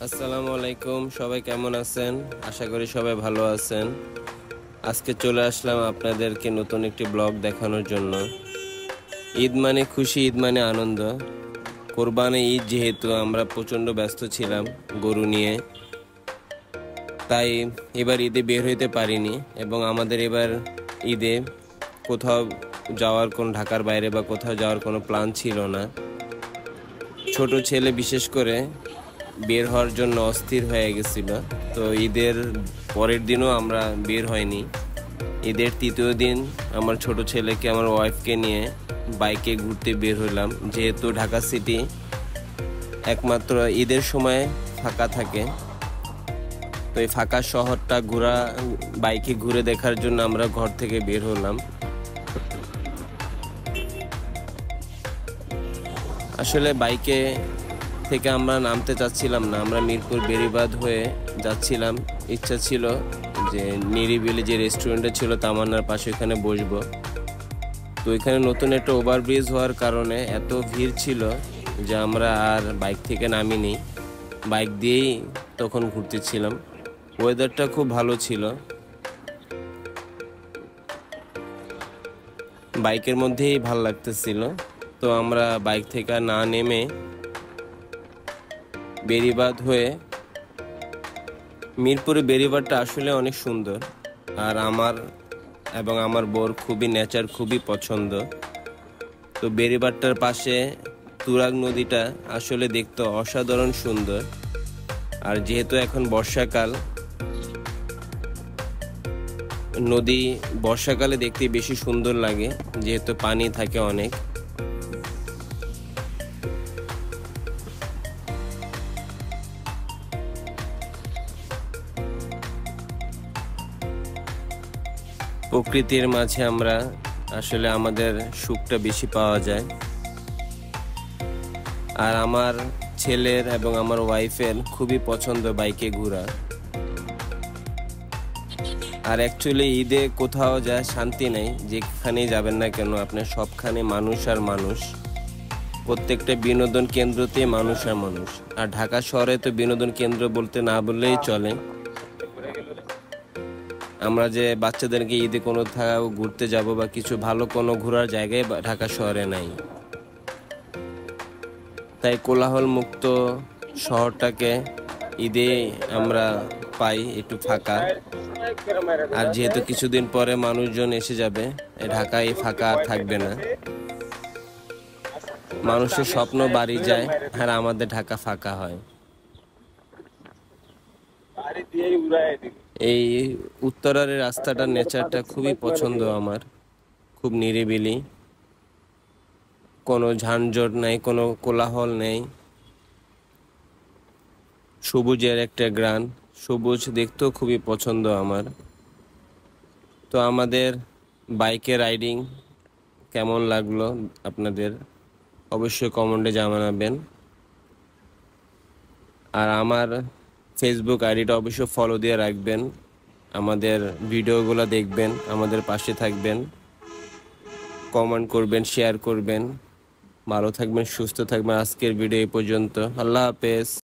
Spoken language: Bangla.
আসসালামু আলাইকুম, সবাই কেমন আছেন? আশা করি সবাই ভালো আছেন। আজকে চলে আসলাম আপনাদেরকে নতুন একটি ব্লগ দেখানোর জন্য। ঈদ মানে খুশি, ঈদ মানে আনন্দ। কোরবানি ঈদ যেহেতু আমরা প্রচণ্ড ব্যস্ত ছিলাম গরু নিয়ে, তাই এবার ঈদে বের হইতে পারিনি এবং আমাদের এবার ঈদে কোথাও যাওয়ার কোনো, ঢাকার বাইরে বা কোথাও যাওয়ার কোনো প্ল্যান ছিল না। ছোট ছেলে বিশেষ করে বের হওয়ার জন্য অস্থির হয়ে গেছিল। তো ঈদের পরের দিনও আমরা বের হয়নি। ঈদের তৃতীয় দিন আমার ছোট ছেলেকে, আমার ওয়াইফকে নিয়ে বাইকে ঘুরতে বের হলাম, যেহেতু ঢাকা সিটি একমাত্র ঈদের সময় ফাঁকা থাকে। তো এই ফাঁকা শহরটা বাইকে ঘুরে দেখার জন্য আমরা ঘর থেকে বের হলাম। আসলে বাইকে থেকে আমরা নামতে চাচ্ছিলাম না, আমরা মিরপুর বেড়িবাঁধ হয়ে যাচ্ছিলাম। ইচ্ছা ছিল যে নিরিবিলি যে রেস্টুরেন্টটা ছিল তামান্নার পাশে, এখানে বসবো। তো এখানে নতুন একটা ওভারব্রিজ হওয়ার কারণে এত ভিড় ছিল যে আমরা আর বাইক থেকে নামিনি, বাইক দিয়েই তখন ঘুরতেছিলাম। ওয়েদারটা খুব ভালো ছিল, বাইকের মধ্যেই ভাল লাগতেছিল। তো আমরা বাইক থেকে না নেমে বেড়িবাঁধ হয়ে, মিরপুরে বেড়িবাঁধটা আসলে অনেক সুন্দর, আর আমার এবং আমার বোর খুবই নেচার খুবই পছন্দ। তো বেড়িবাঁধটার পাশে তুরাগ নদীটা আসলে দেখতে অসাধারণ সুন্দর। আর যেহেতু এখন বর্ষাকাল, নদী বর্ষাকালে দেখতে বেশি সুন্দর লাগে, যেহেতু পানি থাকে অনেক। প্রকৃতির মাঝে আমরা আসলে আমাদের সুখটা বেশি পাওয়া যায়। আর আমার ছেলের এবং আমার ওয়াইফের খুবই পছন্দ বাইকে ঘোরা। আর অ্যাকচুয়ালি ঈদে কোথাও যায় শান্তি নেই, যেখানেই যাবেন না কেন আপনার সবখানে মানুষ আর মানুষ। প্রত্যেকটা বিনোদন কেন্দ্রতে মানুষ আর মানুষ। আর ঢাকা শহরে তো বিনোদন কেন্দ্র বলতে না বললেই চলে। আমরা যে বাচ্চাদেরকে ঈদে কোনো ঘুরতে যাব বা কিছু ভালো কোনো ঘোরার জায়গায় ঢাকা শহরে নাই। তাই কোলাহল মুক্ত শহরটাকে ঈদে আমরা পাই একটু ফাঁকা। আর যেহেতু কিছুদিন পরে মানুষজন এসে যাবে, ঢাকায় ফাঁকা আর থাকবে না। মানুষের স্বপ্ন বাড়ি যায় আর আমাদের ঢাকা ফাঁকা হয়। এই উত্তরার রাস্তাটার নেচারটা খুবই পছন্দ আমার, খুব নিরিবিলি, কোনো ঝানজট নেই, কোনো কোলাহল নেই। সবুজের একটা গ্রান, সবুজ দেখতেও খুবই পছন্দ আমার। তো আমাদের বাইকে রাইডিং কেমন লাগলো আপনাদের অবশ্যই কমেন্টে জানাবেন। আর আমার ফেসবুক আইডিটা অবশ্যই ফলো দিয়ে রাখবেন, আমাদের ভিডিওগুলো দেখবেন, আমাদের পাশে থাকবেন, কমেন্ট করবেন, শেয়ার করবেন। ভালো থাকবেন, সুস্থ থাকবেন। আজকের ভিডিও এই পর্যন্ত। আল্লাহ হাফেজ।